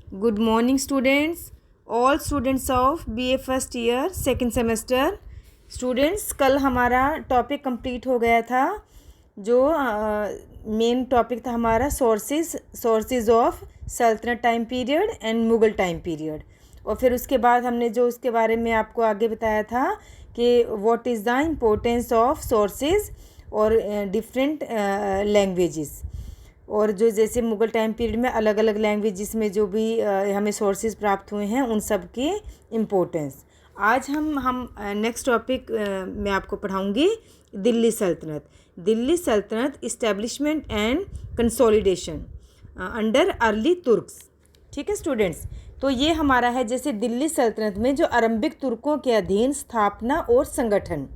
Good morning students, all students of BA first year second semester. Students, कल हमारा topic complete हो गया था। जो मेन टॉपिक था हमारा सोर्सेज ऑफ सल्तनत time period and Mughal time period. और फिर उसके बाद हमने जो उसके बारे में आपको आगे बताया था कि what is the importance of sources और डिफरेंट लैंग्वेजेस। और जो जैसे मुग़ल टाइम पीरियड में अलग अलग लैंग्वेज में जो भी हमें सोर्सेज प्राप्त हुए हैं उन सब की इम्पोर्टेंस। आज हम नेक्स्ट टॉपिक मैं आपको पढ़ाऊँगी दिल्ली सल्तनत। दिल्ली सल्तनत establishment and consolidation under early Turks. ठीक है स्टूडेंट्स, तो ये हमारा है जैसे दिल्ली सल्तनत में जो आरंभिक तुर्कों के अधीन स्थापना और संगठन।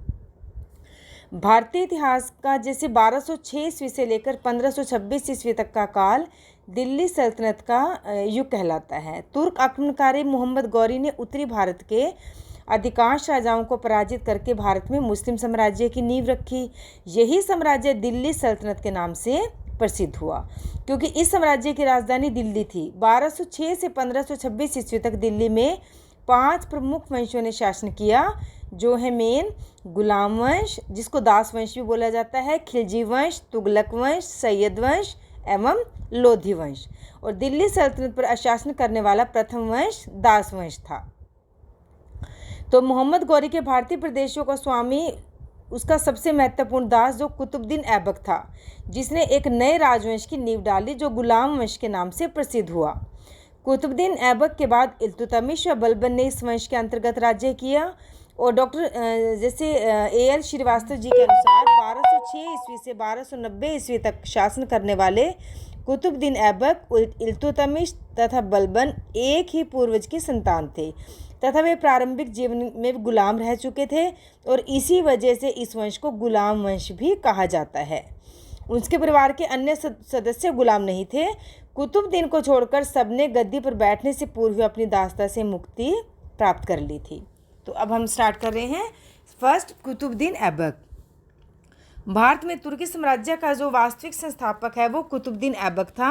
भारतीय इतिहास का जैसे 1206 ईस्वी से लेकर 1526 ईस्वी तक का काल दिल्ली सल्तनत का युग कहलाता है। तुर्क आक्रमणकारी मोहम्मद गौरी ने उत्तरी भारत के अधिकांश राजाओं को पराजित करके भारत में मुस्लिम साम्राज्य की नींव रखी। यही साम्राज्य दिल्ली सल्तनत के नाम से प्रसिद्ध हुआ क्योंकि इस साम्राज्य की राजधानी दिल्ली थी। 1206 से 1526 ईस्वी तक दिल्ली में 5 प्रमुख वंशों ने शासन किया, जो है मेन गुलाम वंश, जिसको दास वंश भी बोला जाता है, खिलजी वंश, तुगलक वंश, सैयद वंश एवं लोधी वंश। और दिल्ली सल्तनत पर शासन करने वाला प्रथम वंश दास वंश था। तो मोहम्मद गौरी के भारतीय प्रदेशों का स्वामी उसका सबसे महत्वपूर्ण दास जो कुतुबुद्दीन ऐबक था, जिसने एक नए राजवंश की नींव डाली जो गुलाम वंश के नाम से प्रसिद्ध हुआ। कुतुबुद्दीन ऐबक के बाद इल्तुतमिश व बलबन ने इस वंश के अंतर्गत राज्य किया। और डॉक्टर जैसे A.L. श्रीवास्तव जी के अनुसार 1206 ईस्वी से 1290 ईस्वी तक शासन करने वाले कुतुबुद्दीन ऐबक, इल्तुतमिश तथा बलबन एक ही पूर्वज के संतान थे तथा वे प्रारंभिक जीवन में गुलाम रह चुके थे और इसी वजह से इस वंश को गुलाम वंश भी कहा जाता है। उसके परिवार के अन्य सदस्य गुलाम नहीं थे। कुतुबुद्दीन को छोड़कर सबने गद्दी पर बैठने से पूर्व अपनी दासता से मुक्ति प्राप्त कर ली थी। तो अब हम स्टार्ट कर रहे हैं। फर्स्ट, कुतुबुद्दीन ऐबक। भारत में तुर्की साम्राज्य का जो वास्तविक संस्थापक है वो कुतुबुद्दीन ऐबक था।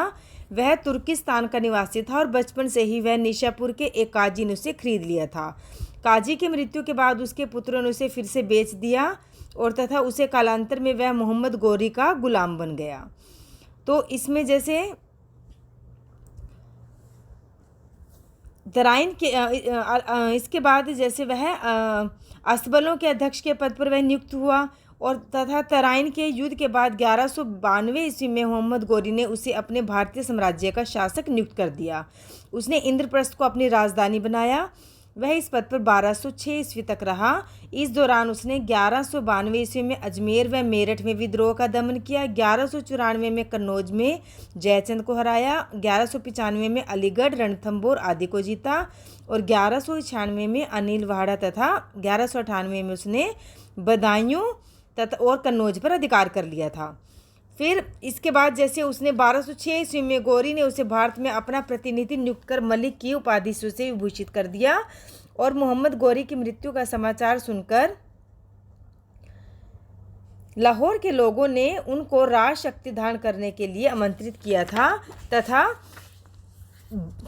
वह तुर्किस्तान का निवासी था और बचपन से ही वह निशापुर के एक काजी ने उसे खरीद लिया था। काजी की मृत्यु के बाद उसके पुत्रों ने उसे फिर से बेच दिया और तथा उसे कालांतर में वह मोहम्मद गौरी का गुलाम बन गया। तो इसमें जैसे तराइन के इसके बाद जैसे वह असबलों के अध्यक्ष के पद पर वह नियुक्त हुआ और तथा तराइन के युद्ध के बाद 1192 ईस्वी में मोहम्मद गौरी ने उसे अपने भारतीय साम्राज्य का शासक नियुक्त कर दिया। उसने इंद्रप्रस्थ को अपनी राजधानी बनाया। वह इस पद पर 1206 ईस्वी तक रहा। इस दौरान उसने 1192 ईस्वी में अजमेर व मेरठ में विद्रोह का दमन किया। 1194 में कन्नौज में जयचंद को हराया। 1195 में अलीगढ़, रणथंभौर आदि को जीता और 1196 में अनिल वाड़ा तथा 1198 में उसने बदायूं तथा और कन्नौज पर अधिकार कर लिया था। फिर इसके बाद जैसे उसने 1206 ईस्वी में गौरी ने उसे भारत में अपना प्रतिनिधि नियुक्त कर मलिक की उपाधि से उसे विभूषित कर दिया। और मोहम्मद गौरी की मृत्यु का समाचार सुनकर लाहौर के लोगों ने उनको राजशक्ति धारण करने के लिए आमंत्रित किया था तथा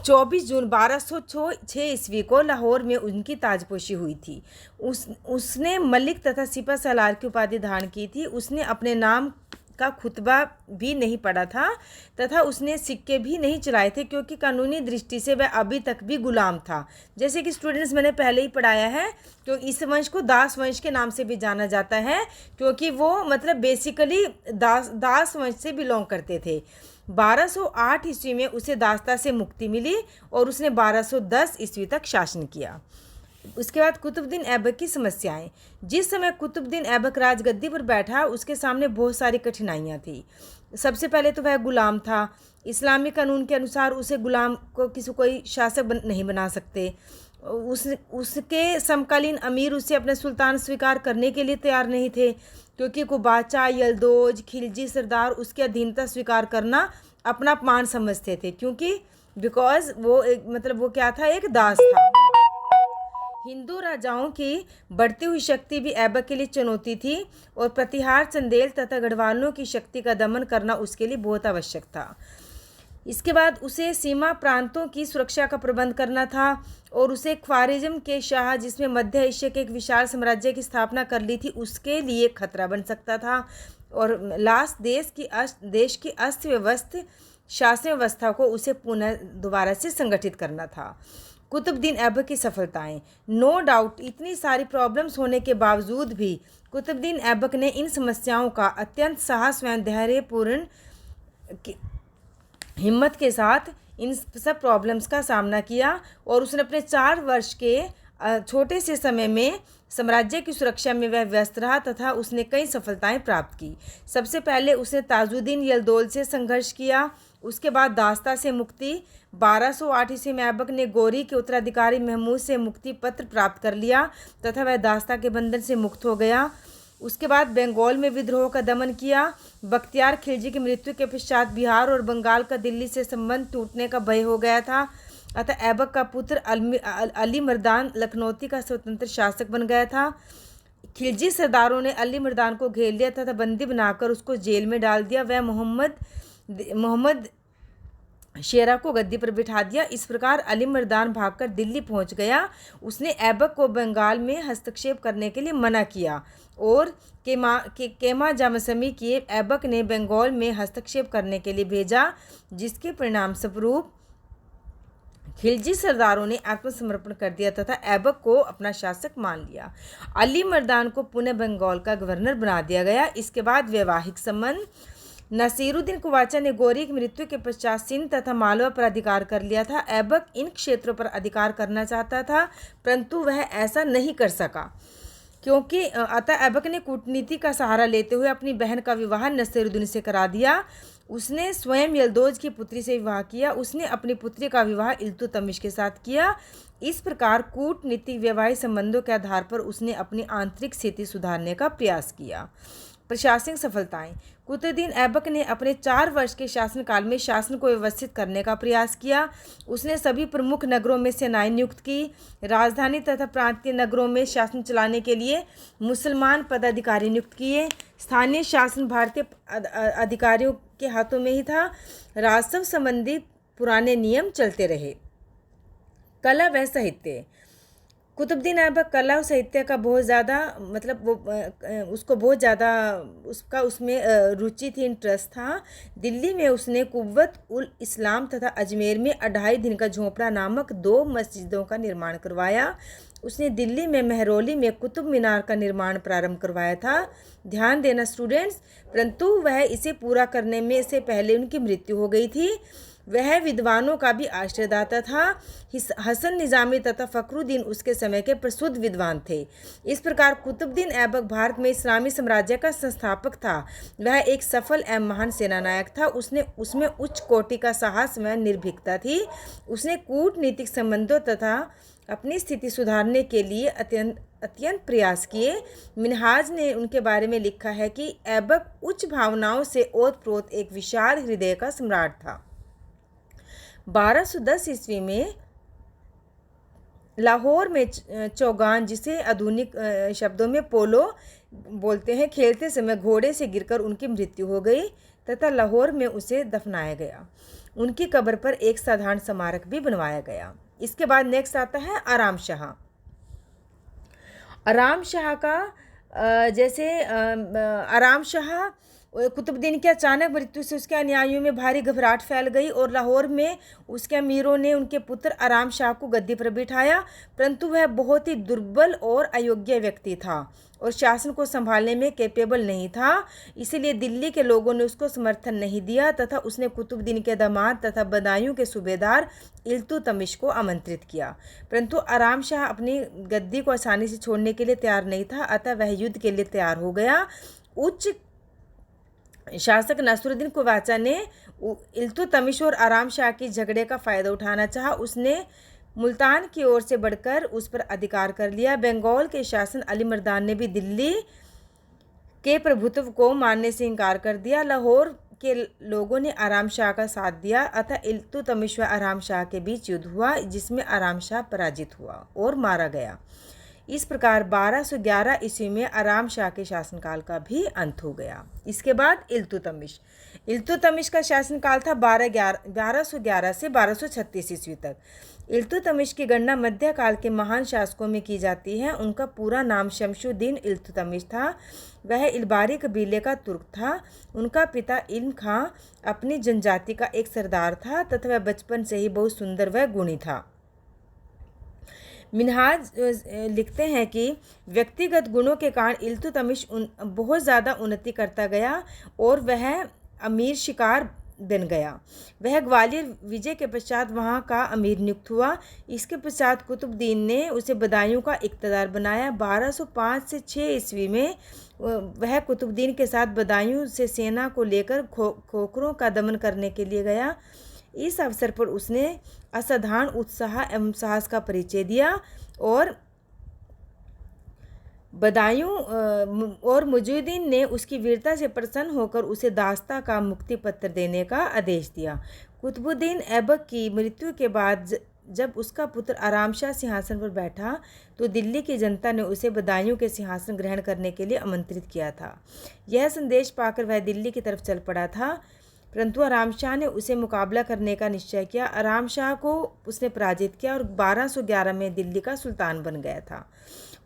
24 जून 1206 ईस्वी को लाहौर में उनकी ताजपोशी हुई थी। उसने मलिक तथा सिपा सलार की उपाधि धारण की थी। उसने अपने नाम का खुतबा भी नहीं पढ़ा था तथा उसने सिक्के भी नहीं चलाए थे क्योंकि कानूनी दृष्टि से वह अभी तक भी गुलाम था। जैसे कि स्टूडेंट्स मैंने पहले ही पढ़ाया है, तो इस वंश को दास वंश के नाम से भी जाना जाता है क्योंकि वो मतलब बेसिकली दास वंश से बिलोंग करते थे। 1208 ईस्वी में उसे दासता से मुक्ति मिली और उसने 1210 ईस्वी तक शासन किया। उसके बाद कुतुबुद्दीन ऐबक की समस्याएं। जिस समय कुतुबुद्दीन ऐबक राजगद्दी पर बैठा उसके सामने बहुत सारी कठिनाइयां थी। सबसे पहले तो वह गुलाम था। इस्लामी कानून के अनुसार उसे गुलाम को कोई शासक नहीं बना सकते। उसके समकालीन अमीर उसे अपने सुल्तान स्वीकार करने के लिए तैयार नहीं थे क्योंकि कुबाचा, यलदोज, खिलजी सरदार उसकी अधीनता स्वीकार करना अपना अपमान समझते थे क्योंकि बिकॉज वो क्या था, एक दास था। हिंदू राजाओं की बढ़ती हुई शक्ति भी ऐबक के लिए चुनौती थी और प्रतिहार, चंदेल तथा गढ़वालों की शक्ति का दमन करना उसके लिए बहुत आवश्यक था। इसके बाद उसे सीमा प्रांतों की सुरक्षा का प्रबंध करना था और उसे ख्वारिज्म के शाह, जिसमें मध्य एशिया के एक विशाल साम्राज्य की स्थापना कर ली थी, उसके लिए खतरा बन सकता था। और लास्ट देश की अस्त व्यवस्थ शासन व्यवस्था को उसे पुनः दोबारा से संगठित करना था। कुतुबुद्दीन ऐबक की सफलताएं। नो डाउट इतनी सारी प्रॉब्लम्स होने के बावजूद भी कुतुबुद्दीन ऐबक ने इन समस्याओं का अत्यंत साहस व धैर्यपूर्ण हिम्मत के साथ इन सब प्रॉब्लम्स का सामना किया और उसने अपने 4 वर्ष के छोटे से समय में साम्राज्य की सुरक्षा में वह व्यस्त रहा तथा उसने कई सफलताएं प्राप्त की। सबसे पहले उसने ताजुद्दीन यलदौल से संघर्ष किया, उसके बाद दास्ता से मुक्ति। 1208 ईस्वी में ऐबक ने गोरी के उत्तराधिकारी महमूद से मुक्ति पत्र प्राप्त कर लिया तथा वह दास्ता के बंधन से मुक्त हो गया। उसके बाद बंगाल में विद्रोह का दमन किया। बख्तियार खिलजी की मृत्यु के पश्चात बिहार और बंगाल का दिल्ली से संबंध टूटने का भय हो गया था, अतः ऐबक का पुत्र अली मर्दान लखनौती का स्वतंत्र शासक बन गया था। खिलजी सरदारों ने अली मर्दान को घेर लिया तथा बंदी बनाकर उसको जेल में डाल दिया। वह मोहम्मद शेरा को गद्दी पर बिठा दिया। इस प्रकार अली मर्दान भागकर दिल्ली पहुंच गया। उसने ऐबक को बंगाल में हस्तक्षेप करने के लिए मना किया और केमा जामसमी किए ऐबक ने बंगाल में हस्तक्षेप करने के लिए भेजा, जिसके परिणाम स्वरूप खिलजी सरदारों ने आत्मसमर्पण कर दिया तथा ऐबक को अपना शासक मान लिया। अली मर्दान को पुनः बंगाल का गवर्नर बना दिया गया। इसके बाद वैवाहिक संबंध। नसीरुद्दीन कुवाचा ने गोरी की मृत्यु के पश्चात सिंध तथा मालवा पर अधिकार कर लिया था। ऐबक इन क्षेत्रों पर अधिकार करना चाहता था, परंतु वह ऐसा नहीं कर सका क्योंकि अतः ऐबक ने कूटनीति का सहारा लेते हुए अपनी बहन का विवाह नसीरुद्दीन से करा दिया। उसने स्वयं यलदौज की पुत्री से विवाह किया। उसने अपनी पुत्री का विवाह इल्तुतमिश के साथ किया। इस प्रकार कूटनीतिक वैवाहिक संबंधों के आधार पर उसने अपनी आंतरिक स्थिति सुधारने का प्रयास किया। प्रशासनिक सफलताएं। कुतुबुद्दीन ऐबक ने अपने 4 वर्ष के शासनकाल में शासन को व्यवस्थित करने का प्रयास किया। उसने सभी प्रमुख नगरों में सेनाएं नियुक्त की। राजधानी तथा प्रांतीय नगरों में शासन चलाने के लिए मुसलमान पदाधिकारी नियुक्त किए। स्थानीय शासन भारतीय अधिकारियों के हाथों में ही था। राजस्व संबंधी पुराने नियम चलते रहे। कला व साहित्य। कुतुबुद्दीन ऐबक कला और साहित्य का बहुत ज़्यादा उसमें रुचि थी, इंटरेस्ट था। दिल्ली में उसने कुव्वत उल इस्लाम तथा अजमेर में 2.5 दिन का झोपड़ा नामक 2 मस्जिदों का निर्माण करवाया। उसने दिल्ली में मेहरौली में कुतुब मीनार का निर्माण प्रारंभ करवाया था। ध्यान देना स्टूडेंट्स, परंतु वह इसे पूरा करने में से पहले उनकी मृत्यु हो गई थी। वह विद्वानों का भी आश्रयदाता था। हसन निज़ामी तथा फ़खरुद्दीन उसके समय के प्रसिद्ध विद्वान थे। इस प्रकार कुतुबुद्दीन ऐबक भारत में इस्लामी साम्राज्य का संस्थापक था। वह एक सफल एवं महान सेनानायक था। उसमें उच्च कोटि का साहस व निर्भीकता थी। उसने कूटनीतिक संबंधों तथा अपनी स्थिति सुधारने के लिए अत्यंत प्रयास किए। मिनहाज ने उनके बारे में लिखा है कि ऐबक उच्च भावनाओं से ओतप्रोत एक विशाल हृदय का सम्राट था। 1210 ईस्वी में लाहौर में चौगान, जिसे आधुनिक शब्दों में पोलो बोलते हैं, खेलते समय घोड़े से गिरकर उनकी मृत्यु हो गई तथा लाहौर में उसे दफनाया गया। उनकी कब्र पर एक साधारण स्मारक भी बनवाया गया। इसके बाद नेक्स्ट आता है आराम शाह। आराम शाह का आराम शाह कुतुबुद्दीन की अचानक मृत्यु से उसके अनुयायियों में भारी घबराहट फैल गई और लाहौर में उसके अमीरों ने उनके पुत्र आराम शाह को गद्दी पर बिठाया, परंतु वह बहुत ही दुर्बल और अयोग्य व्यक्ति था और शासन को संभालने में कैपेबल नहीं था। इसीलिए दिल्ली के लोगों ने उसको समर्थन नहीं दिया तथा उसने कुतुबुद्दीन के दामाद तथा बदायूं के सूबेदार इल्तुतमिश को आमंत्रित किया, परंतु आराम शाह अपनी गद्दी को आसानी से छोड़ने के लिए तैयार नहीं था, अतः वह युद्ध के लिए तैयार हो गया। उच्च शासक नसरुद्दीन कुवाचा ने इल्तुतमिश और आराम शाह की झगड़े का फ़ायदा उठाना चाहा। उसने मुल्तान की ओर से बढ़कर उस पर अधिकार कर लिया। बंगाल के शासन अली मर्दान ने भी दिल्ली के प्रभुत्व को मानने से इनकार कर दिया। लाहौर के लोगों ने आराम शाह का साथ दिया, अतः इल्तुतमिश व आराम शाह के बीच युद्ध हुआ, जिसमें आराम शाह पराजित हुआ और मारा गया। इस प्रकार 1211 ईस्वी में आराम शाह के शासनकाल का भी अंत हो गया। इसके बाद इल्तुतमिश का शासनकाल था 1211 से 1236 ईस्वी तक। इल्तुतमिश की गणना मध्यकाल के महान शासकों में की जाती है। उनका पूरा नाम शमशुद्दीन इल्तुतमिश था। वह इलबारी कबीले का तुर्क था। उनका पिता इल्म खां अपनी जनजाति का एक सरदार था तथा वह बचपन से ही बहुत सुंदर व गुणी था। मिनहाज लिखते हैं कि व्यक्तिगत गुणों के कारण इल्तुतमिश बहुत ज़्यादा उन्नति करता गया और वह अमीर शिकार बन गया। वह ग्वालियर विजय के पश्चात वहाँ का अमीर नियुक्त हुआ। इसके पश्चात कुतुबुद्दीन ने उसे बदायूं का इक़्तिदार बनाया। 1205 से 6 ईस्वी में वह कुतुबुद्दीन के साथ बदायूं से सेना को लेकर खोखरों का दमन करने के लिए गया। इस अवसर पर उसने असाधारण उत्साह एवं साहस का परिचय दिया और बदायूं और मुजुद्दीन ने उसकी वीरता से प्रसन्न होकर उसे दास्ता का मुक्ति पत्र देने का आदेश दिया। कुतुबुद्दीन ऐबक की मृत्यु के बाद जब उसका पुत्र आराम शाह सिंहासन पर बैठा तो दिल्ली की जनता ने उसे बदायूं के सिंहासन ग्रहण करने के लिए आमंत्रित किया था। यह संदेश पाकर वह दिल्ली की तरफ चल पड़ा था, परंतु आराम शाह ने उसे मुकाबला करने का निश्चय किया। आराम शाह को उसने पराजित किया और 1211 में दिल्ली का सुल्तान बन गया था।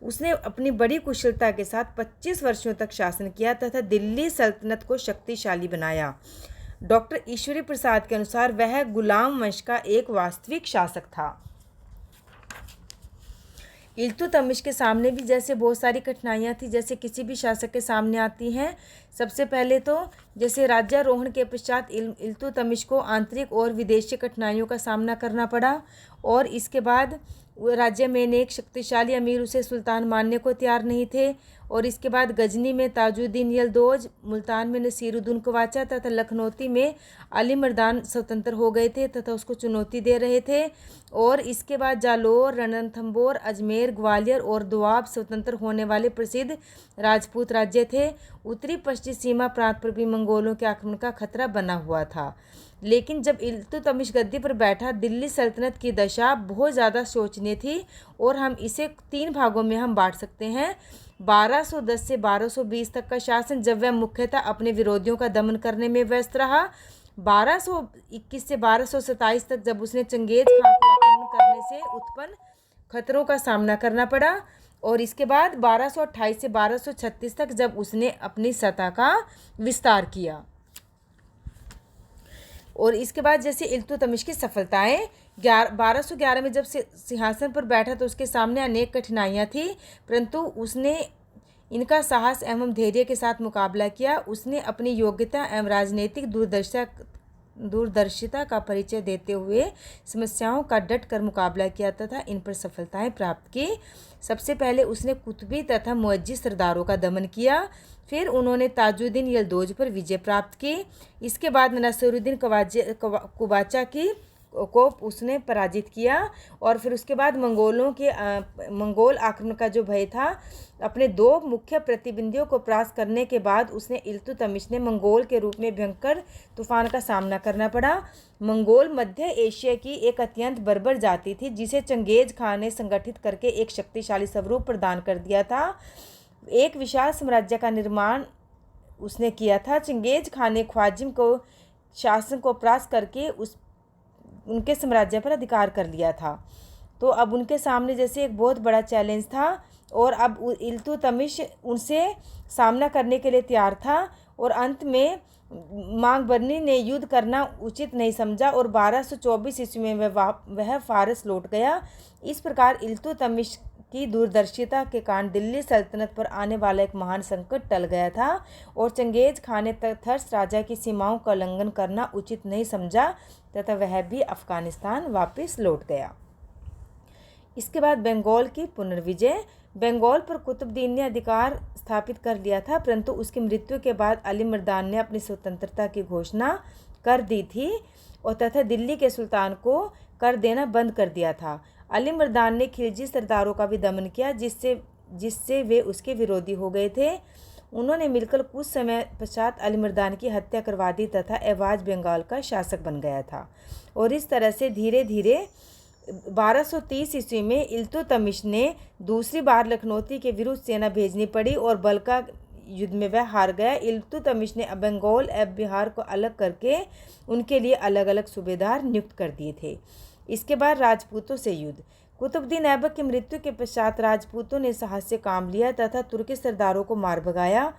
उसने अपनी बड़ी कुशलता के साथ 25 वर्षों तक शासन किया तथा दिल्ली सल्तनत को शक्तिशाली बनाया। डॉक्टर ईश्वरी प्रसाद के अनुसार वह गुलाम वंश का एक वास्तविक शासक था। इल्तुतमिश के सामने भी जैसे बहुत सारी कठिनाइयाँ थी, जैसे किसी भी शासक के सामने आती हैं। सबसे पहले तो जैसे राज्यारोहण के पश्चात इल्तुतमिश को आंतरिक और विदेशी कठिनाइयों का सामना करना पड़ा और इसके बाद राज्य में एक शक्तिशाली अमीर उसे सुल्तान मानने को तैयार नहीं थे और इसके बाद गजनी में ताजुद्दीन यलदौज, मुल्तान में नसीरुद्दीन कवाचा तथा लखनौती में अली मर्दान स्वतंत्र हो गए थे तथा उसको चुनौती दे रहे थे और इसके बाद जालोर, रणथंभौर, अजमेर, ग्वालियर और दोआब स्वतंत्र होने वाले प्रसिद्ध राजपूत राज्य थे। उत्तरी पश्चिमी सीमा प्रांत पर भी मंगोलों के आक्रमण का खतरा बना हुआ था। लेकिन जब इल्तुतमिश गद्दी पर बैठा, दिल्ली सल्तनत की दशा बहुत ज़्यादा शोचनीय थी और हम इसे 3 भागों में हम बांट सकते हैं। 1210 से 1220 तक का शासन, जब वह मुख्यतः अपने विरोधियों का दमन करने में व्यस्त रहा। 1221 से 1227 तक जब उसने चंगेज खां को आक्रमण करने से उत्पन्न खतरों का सामना करना पड़ा और इसके बाद 1228 से 1236 तक जब उसने अपनी सत्ता का विस्तार किया। और इसके बाद जैसे इल्तुतमिश की सफलताएं, 1211 में जब सिंहासन पर बैठा तो उसके सामने अनेक कठिनाइयां थी, परंतु उसने इनका साहस एवं धैर्य के साथ मुकाबला किया। उसने अपनी योग्यता एवं राजनीतिक दूरदर्शिता का परिचय देते हुए समस्याओं का डट कर मुकाबला किया तथा इन पर सफलताएं प्राप्त की। सबसे पहले उसने कुतुबी तथा मुअज्जी सरदारों का दमन किया, फिर उन्होंने ताजुद्दीन यलदौज पर विजय प्राप्त की। इसके बाद नसीरुद्दीन कवाचा को उसने पराजित किया और फिर उसके बाद मंगोल आक्रमण का जो भय था, अपने 2 मुख्य प्रतिद्वंदियों को परास्त करने के बाद उसने इल्तुतमिश ने मंगोल के रूप में भयंकर तूफान का सामना करना पड़ा। मंगोल मध्य एशिया की एक अत्यंत बर्बर जाति थी जिसे चंगेज खां ने संगठित करके एक शक्तिशाली स्वरूप प्रदान कर दिया था। एक विशाल साम्राज्य का निर्माण उसने किया था। चंगेज खां ने ख्वारिज़्म को शासन को परास्त करके उनके साम्राज्य पर अधिकार कर लिया था। तो अब उनके सामने जैसे एक बहुत बड़ा चैलेंज था और अब इल्तुतमिश उनसे सामना करने के लिए तैयार था और अंत में मांगबरनी ने युद्ध करना उचित नहीं समझा और 1224 ईस्वी में वह फारस लौट गया। इस प्रकार इल्तुतमिश की दूरदर्शिता के कारण दिल्ली सल्तनत पर आने वाला एक महान संकट टल गया था और चंगेज खां ने थर्स राजा की सीमाओं का उल्लंघन करना उचित नहीं समझा तथा वह भी अफगानिस्तान वापस लौट गया। इसके बाद बंगाल की पुनर्विजय। बंगाल पर कुतुबुद्दीन ने अधिकार स्थापित कर लिया था, परंतु उसकी मृत्यु के बाद अली मर्दान ने अपनी स्वतंत्रता की घोषणा कर दी थी और तथा दिल्ली के सुल्तान को कर देना बंद कर दिया था। अली मर्दान ने खिलजी सरदारों का भी दमन किया जिससे वे उसके विरोधी हो गए थे। उन्होंने मिलकर कुछ समय पश्चात अली मर्दान की हत्या करवा दी तथा एवाज बंगाल का शासक बन गया था और इस तरह से धीरे धीरे 1230 ईस्वी में इल्तुतमिश ने दूसरी बार लखनौती के विरुद्ध सेना भेजनी पड़ी और बलका युद्ध में वह हार गया। इल्तुतमिश ने बंगाल एवं बिहार को अलग करके उनके लिए अलग अलग सूबेदार नियुक्त कर दिए थे। इसके बाद राजपूतों से युद्ध। कुतुबुद्दीन ऐबक की मृत्यु के पश्चात राजपूतों ने साहस से काम लिया तथा तुर्की सरदारों को मार भगाया,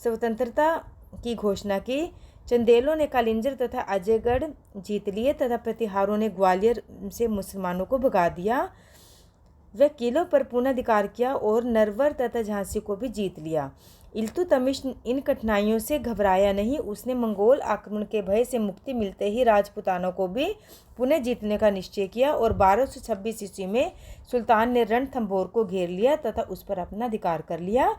स्वतंत्रता की घोषणा की। चंदेलों ने कालिंजर तथा अजयगढ़ जीत लिए तथा प्रतिहारों ने ग्वालियर से मुसलमानों को भगा दिया। वह किलों पर पुनः अधिकार किया और नरवर तथा झांसी को भी जीत लिया। इल्तुतमिश इन कठिनाइयों से घबराया नहीं। उसने मंगोल आक्रमण के भय से मुक्ति मिलते ही राजपूतानों को भी पुनः जीतने का निश्चय किया और 1226 ईस्वी में सुल्तान ने रणथंभौर को घेर लिया तथा उस पर अपना अधिकार कर लिया।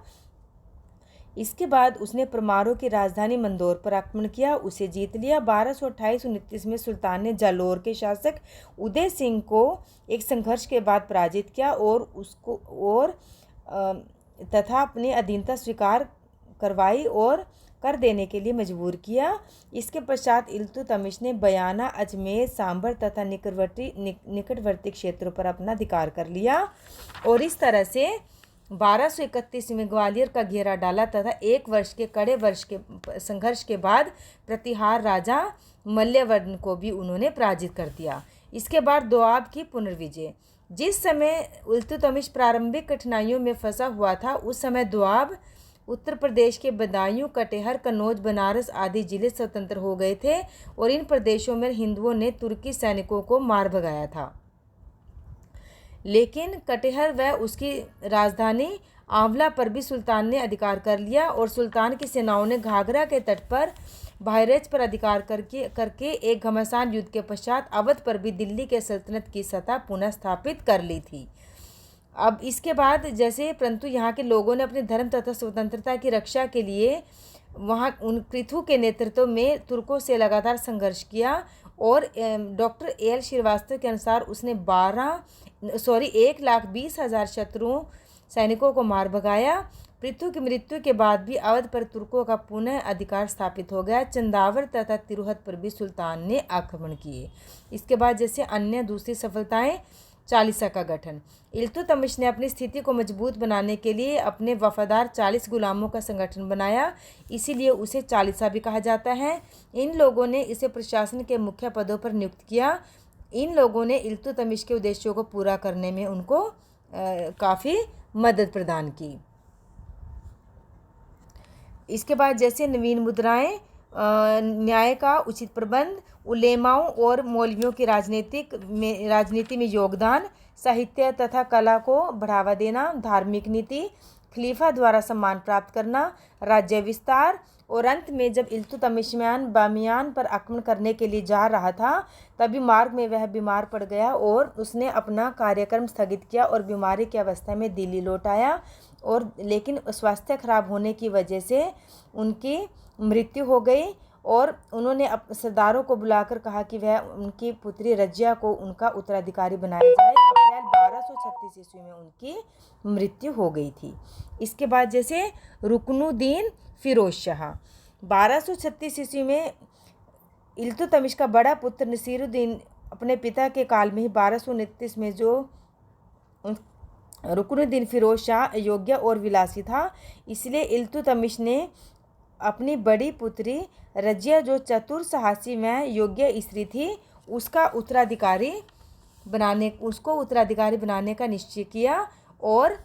इसके बाद उसने परमारों की राजधानी मंदौर पर आक्रमण किया, उसे जीत लिया। 1228-29 में सुल्तान ने जालौर के शासक उदय सिंह को एक संघर्ष के बाद पराजित किया और तथा अपनी अधीनता स्वीकार करवाई और कर देने के लिए मजबूर किया। इसके पश्चात इल्तुतमिश ने बयाना, अजमेर, सांभर तथा निकटवर्ती क्षेत्रों पर अपना अधिकार कर लिया और इस तरह से 1231 में ग्वालियर का घेरा डाला तथा एक वर्ष के कड़े संघर्ष के बाद प्रतिहार राजा मल्यवर्धन को भी उन्होंने पराजित कर दिया। इसके बाद दोआब की पुनर्विजय। जिस समय इल्तुतमिश प्रारंभिक कठिनाइयों में फंसा हुआ था, उस समय दोआब उत्तर प्रदेश के बदायूं, कटिहार, कन्नौज, बनारस आदि जिले स्वतंत्र हो गए थे और इन प्रदेशों में हिंदुओं ने तुर्की सैनिकों को मार भगाया था। लेकिन कटिहार व उसकी राजधानी आंवला पर भी सुल्तान ने अधिकार कर लिया और सुल्तान की सेनाओं ने घाघरा के तट पर बहराइच पर अधिकार करके एक घमासान युद्ध के पश्चात अवध पर भी दिल्ली के सल्तनत की सत्ता पुनः स्थापित कर ली थी। अब इसके बाद परंतु यहाँ के लोगों ने अपने धर्म तथा स्वतंत्रता की रक्षा के लिए पृथु के नेतृत्व में तुर्कों से लगातार संघर्ष किया और डॉक्टर A.L. श्रीवास्तव के अनुसार उसने 1,20,000 शत्रुओं सैनिकों को मार भगाया। पृथु की मृत्यु के बाद भी अवध पर तुर्कों का पुनः अधिकार स्थापित हो गया। चंदावर तथा तिरुहत पर भी सुल्तान ने आक्रमण किए। इसके बाद अन्य दूसरी सफलताएं, चालीसा का गठन। इल्तुतमिश ने अपनी स्थिति को मजबूत बनाने के लिए अपने वफादार 40 गुलामों का संगठन बनाया, इसीलिए उसे चालीसा भी कहा जाता है। इन लोगों ने इसे प्रशासन के मुख्य पदों पर नियुक्त किया। इन लोगों ने इल्तुतमिश के उद्देश्यों को पूरा करने में उनको काफ़ी मदद प्रदान की। इसके बाद नवीन मुद्राएं, न्याय का उचित प्रबंध, उलेमाओं और मौलवियों की राजनीति में योगदान, साहित्य तथा कला को बढ़ावा देना, धार्मिक नीति, खलीफा द्वारा सम्मान प्राप्त करना, राज्य विस्तार और अंत में जब इल्तुतमिश बामियान पर आक्रमण करने के लिए जा रहा था, तभी मार्ग में वह बीमार पड़ गया और उसने अपना कार्यक्रम स्थगित किया और बीमारी की अवस्था में दिल्ली लौट आया लेकिन स्वास्थ्य खराब होने की वजह से उनकी मृत्यु हो गई और उन्होंने सरदारों को बुलाकर कहा कि वह उनकी पुत्री रजिया को उनका उत्तराधिकारी बनाया जाए। अप्रैल 1236 ईस्वी में उनकी मृत्यु हो गई थी। इसके बाद रुकनुद्दीन फिरोज शाह। 1236 ईस्वी में इल्तुतमिश का बड़ा पुत्र नसीरुद्दीन अपने पिता के काल में ही 1229 में रुकनुद्दीन फिरोज शाह योग्य और विलासी था, इसलिए इल्तुतमिश ने अपनी बड़ी पुत्री रजिया, जो चतुर, साहसी में योग्य स्त्री थी, उसको उत्तराधिकारी बनाने का निश्चय किया और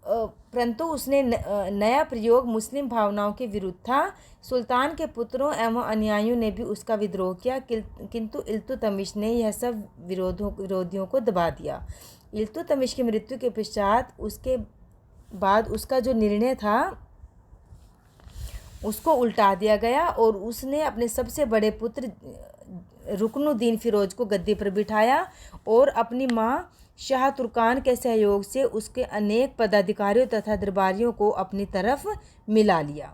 परंतु उसने नया प्रयोग मुस्लिम भावनाओं के विरुद्ध था। सुल्तान के पुत्रों एवं अनुयायियों ने भी उसका विद्रोह किया, किंतु इल्तुतमिश ने यह सब विरोधियों को दबा दिया। इल्तुतमिश की मृत्यु के पश्चात उसके बाद उसका जो निर्णय था उसको उल्टा दिया गया और उसने अपने सबसे बड़े पुत्र रुकनुद्दीन फिरोज को गद्दी पर बिठाया और अपनी मां शाह तुर्कान के सहयोग से उसके अनेक पदाधिकारियों तथा दरबारियों को अपनी तरफ मिला लिया।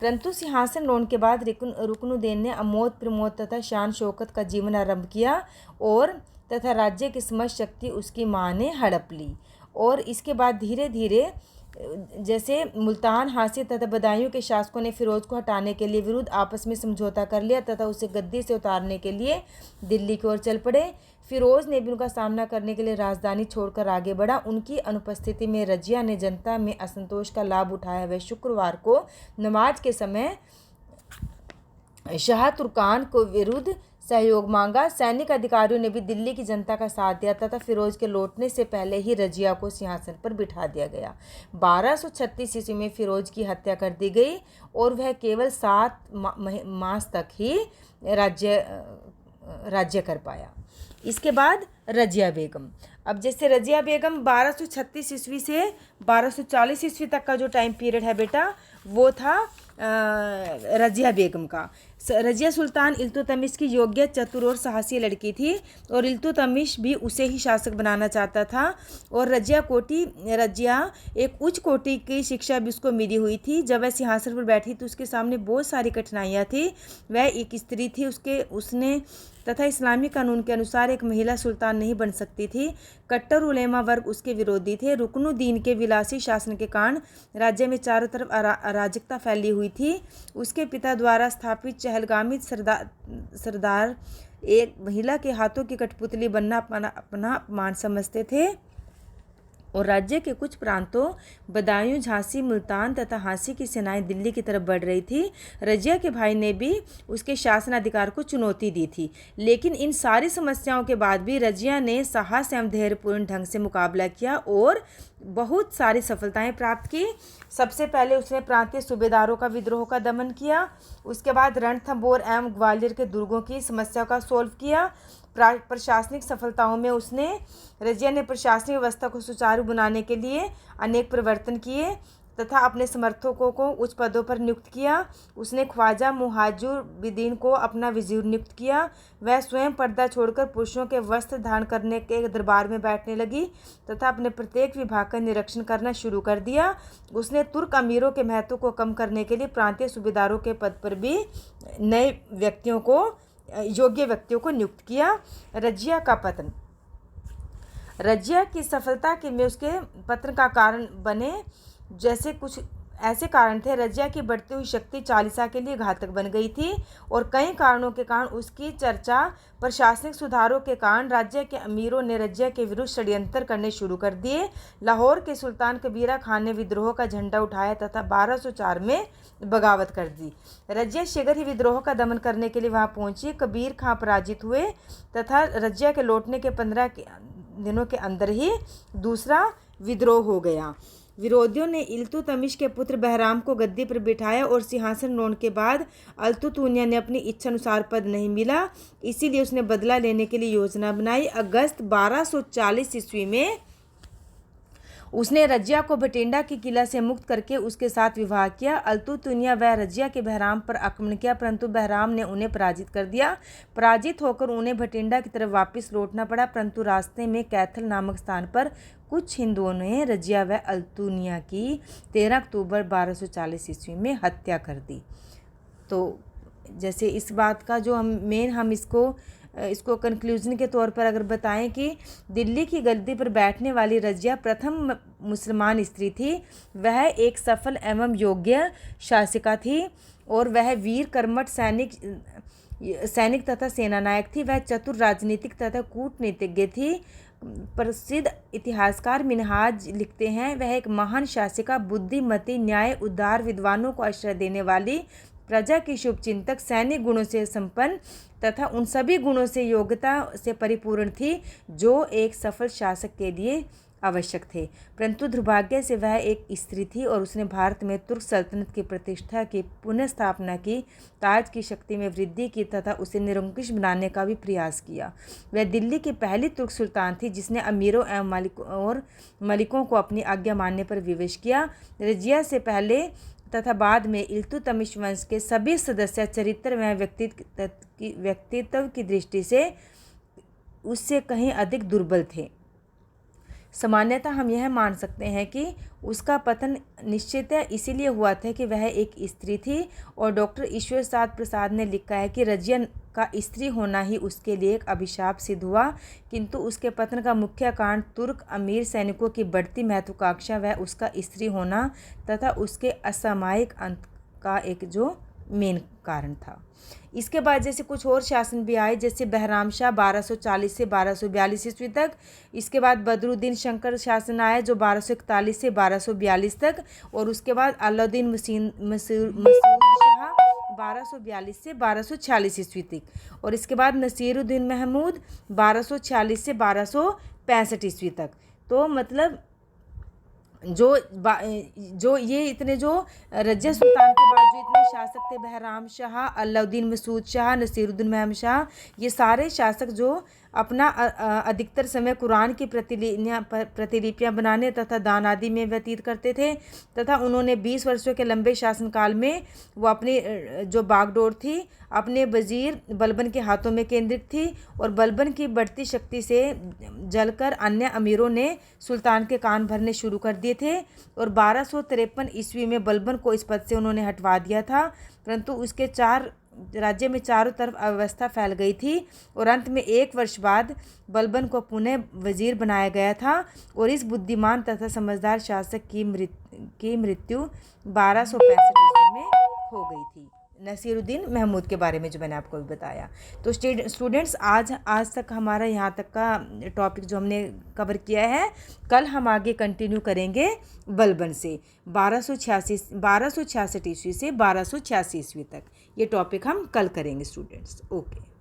परंतु सिंहासन ग्रहण के बाद रुकनुद्दीन ने अमोद प्रमोद तथा शान शौकत का जीवन आरंभ किया और तथा राज्य की समस्त शक्ति उसकी मां ने हड़प ली और इसके बाद धीरे धीरे जैसे मुल्तान, हासिल तथा बदायूं के शासकों ने फिरोज को हटाने के लिए विरुद्ध आपस में समझौता कर लिया तथा उसे गद्दी से उतारने के लिए दिल्ली की ओर चल पड़े। फिरोज ने भी उनका सामना करने के लिए राजधानी छोड़कर आगे बढ़ा। उनकी अनुपस्थिति में रजिया ने जनता में असंतोष का लाभ उठाया। वह शुक्रवार को नमाज के समय शाह तुर्कान को विरुद्ध सहयोग मांगा। सैनिक अधिकारियों ने भी दिल्ली की जनता का साथ दिया तथा फिरोज के लौटने से पहले ही रजिया को सिंहासन पर बिठा दिया गया। 1236 ईस्वी में फिरोज की हत्या कर दी गई और वह केवल 7 मास तक ही राज्य कर पाया। इसके बाद रजिया बेगम। अब जैसे रजिया बेगम 1236 ईस्वी से 1240 ईस्वी तक का जो टाइम पीरियड है बेटा, वो था रजिया बेगम का। रजिया सुल्तान इल्तुतमिश की योग्य, चतुर और साहसी लड़की थी और इल्तुतमिश भी उसे ही शासक बनाना चाहता था। और रजिया एक उच्च कोटि की शिक्षा भी उसको मिली हुई थी। जब वह सिंहासन पर बैठी तो उसके सामने बहुत सारी कठिनाइयाँ थी। वह एक स्त्री थी, उसने तथा इस्लामी कानून के अनुसार एक महिला सुल्तान नहीं बन सकती थी। कट्टर उलेमा वर्ग उसके विरोधी थे। रुकनुद्दीन के विलासी शासन के कारण राज्य में चारों तरफ अराजकता फैली हुई थी। उसके पिता द्वारा स्थापित चहलगामी सरदार एक महिला के हाथों की कठपुतली बनना अपना अपमान समझते थे और राज्य के कुछ प्रांतों बदायूं, झांसी, मुल्तान तथा हांसी की सेनाएं दिल्ली की तरफ बढ़ रही थी। रजिया के भाई ने भी उसके शासनाधिकार को चुनौती दी थी, लेकिन इन सारी समस्याओं के बाद भी रजिया ने साहस एवं धैर्यपूर्ण ढंग से मुकाबला किया और बहुत सारी सफलताएं प्राप्त की। सबसे पहले उसने प्रांतीय सूबेदारों का विद्रोह का दमन किया। उसके बाद रणथंबोर एवं ग्वालियर के दुर्गों की समस्या का सोल्व किया। प्रशासनिक सफलताओं में रजिया ने प्रशासनिक व्यवस्था को सुचारू बनाने के लिए अनेक परिवर्तन किए तथा अपने समर्थकों को उच्च पदों पर नियुक्त किया। उसने ख्वाजा मुहाजुबिद्दीन को अपना वजीर नियुक्त किया। वह स्वयं पर्दा छोड़कर पुरुषों के वस्त्र धारण करने के दरबार में बैठने लगी तथा अपने प्रत्येक विभाग का निरीक्षण करना शुरू कर दिया। उसने तुर्क अमीरों के महत्व को कम करने के लिए प्रांतीय सूबेदारों के पद पर भी नए योग्य व्यक्तियों को नियुक्त किया। रजिया का पतन। रजिया की सफलता के में उसके पतन का कारण बने जैसे कुछ ऐसे कारण थे। रजिया की बढ़ती हुई शक्ति चालीसा के लिए घातक बन गई थी और कई कारणों के कारण उसकी चर्चा प्रशासनिक सुधारों के कारण राज्य के अमीरों ने रजिया के विरुद्ध षड्यंत्र करने शुरू कर दिए। लाहौर के सुल्तान कबीरा खान ने विद्रोह का झंडा उठाया तथा 1204 में बगावत कर दी। रजिया शीघ्र ही विद्रोह का दमन करने के लिए वहां पहुंची। कबीर खां पराजित हुए तथा रजिया के लौटने के 15 दिनों के अंदर ही दूसरा विद्रोह हो गया। विरोधियों ने इल्तुतमिश के पुत्र बहराम को गद्दी पर बिठाया और सिंहासन रोहन के बाद अल्तुतुनिया ने अपनी इच्छा अनुसार पद नहीं मिला, इसीलिए उसने बदला लेने के लिए योजना बनाई। अगस्त 1240 ईस्वी में उसने रजिया को भटिंडा की किला से मुक्त करके उसके साथ विवाह किया। अल्तुतुनिया व रजिया के बहराम पर आक्रमण किया, परंतु बहराम ने उन्हें पराजित कर दिया। पराजित होकर उन्हें भटिंडा की तरफ वापस लौटना पड़ा, परंतु रास्ते में कैथल नामक स्थान पर कुछ हिंदुओं ने रजिया व अल्तुनिया की 13 अक्टूबर 1240 ईस्वी में हत्या कर दी। तो जैसे इस बात का जो हम इसको कंक्लूजन के तौर पर अगर बताएं कि दिल्ली की गद्दी पर बैठने वाली रजिया प्रथम मुसलमान स्त्री थी। वह एक सफल एवं योग्य शासिका थी और वह वीर कर्मठ सैनिक तथा सेनानायक थी। वह चतुर राजनीतिक तथा कूटनीतिज्ञ थी। प्रसिद्ध इतिहासकार मिनहाज लिखते हैं, वह एक महान शासिका, बुद्धिमती, न्याय, उदार, विद्वानों को आश्रय देने वाली, प्रजा की शुभचिंतक, सैनिक गुणों से संपन्न तथा उन सभी गुणों से योग्यता से परिपूर्ण थी जो एक सफल शासक के लिए आवश्यक थे। परंतु दुर्भाग्य से वह एक स्त्री थी और उसने भारत में तुर्क सल्तनत की प्रतिष्ठा की पुनः स्थापना की, ताज की शक्ति में वृद्धि की तथा उसे निरंकुश बनाने का भी प्रयास किया। वह दिल्ली की पहली तुर्क सुल्तान थी जिसने अमीरों एवं मलिकों को अपनी आज्ञा मानने पर विवश किया। रजिया से पहले तथा बाद में इल्तुतमिश वंश के सभी सदस्य चरित्र व व्यक्तित्व की दृष्टि से उससे कहीं अधिक दुर्बल थे। सामान्यतः हम यह मान सकते हैं कि उसका पतन निश्चितः इसीलिए हुआ था कि वह एक स्त्री थी। और डॉक्टर ईश्वर प्रसाद ने लिखा है कि रजिया का स्त्री होना ही उसके लिए एक अभिशाप सिद्ध हुआ, किंतु उसके पतन का मुख्य कारण तुर्क अमीर सैनिकों की बढ़ती महत्वाकांक्षा व उसका स्त्री होना तथा उसके असामयिक अंत का एक जो मेन कारण था। इसके बाद जैसे कुछ और शासन भी आए, जैसे बहराम शाह 1240 से 1242 ईस्वी तक। इसके बाद बदरुद्दीन शंकर शासन आया जो 1241 से 1242 तक, और उसके बाद अलाउद्दीन मसूद शाह 1242 से 1246 ईस्वी तक, और इसके बाद नसीरुद्दीन महमूद 1246 से 1265 ईस्वी तक। तो मतलब जो ये इतने जो रजिया सुल्तान के बाद जो इतने शासक थे, बहराम शाह, अलाउद्दीन मसूद शाह, नसीरुद्दीन महमूद शाह, ये सारे शासक जो अपना अधिकतर समय कुरान की प्रतिलिपियाँ बनाने तथा दान आदि में व्यतीत करते थे, तथा उन्होंने 20 वर्षों के लंबे शासनकाल में वो अपनी जो बागडोर थी अपने वजीर बलबन के हाथों में केंद्रित थी, और बलबन की बढ़ती शक्ति से जलकर अन्य अमीरों ने सुल्तान के कान भरने शुरू कर दिए थे, और 1253 ईस्वी में बलबन को इस पद से उन्होंने हटवा दिया था, परंतु उसके राज्य में चारों तरफ अव्यवस्था फैल गई थी, और अंत में 1 वर्ष बाद बलबन को पुनः वजीर बनाया गया था, और इस बुद्धिमान तथा समझदार शासक की मृत्यु 1265 ईस्वी में हो गई थी। नसीरुद्दीन महमूद के बारे में जो मैंने आपको भी बताया। तो स्टूडेंट्स आज तक हमारा यहाँ तक का टॉपिक जो हमने कवर किया है, कल हम आगे कंटिन्यू करेंगे बलबन से 1266 ईस्वी से 1286 ईस्वी तक। ये टॉपिक हम कल करेंगे स्टूडेंट्स। ओके।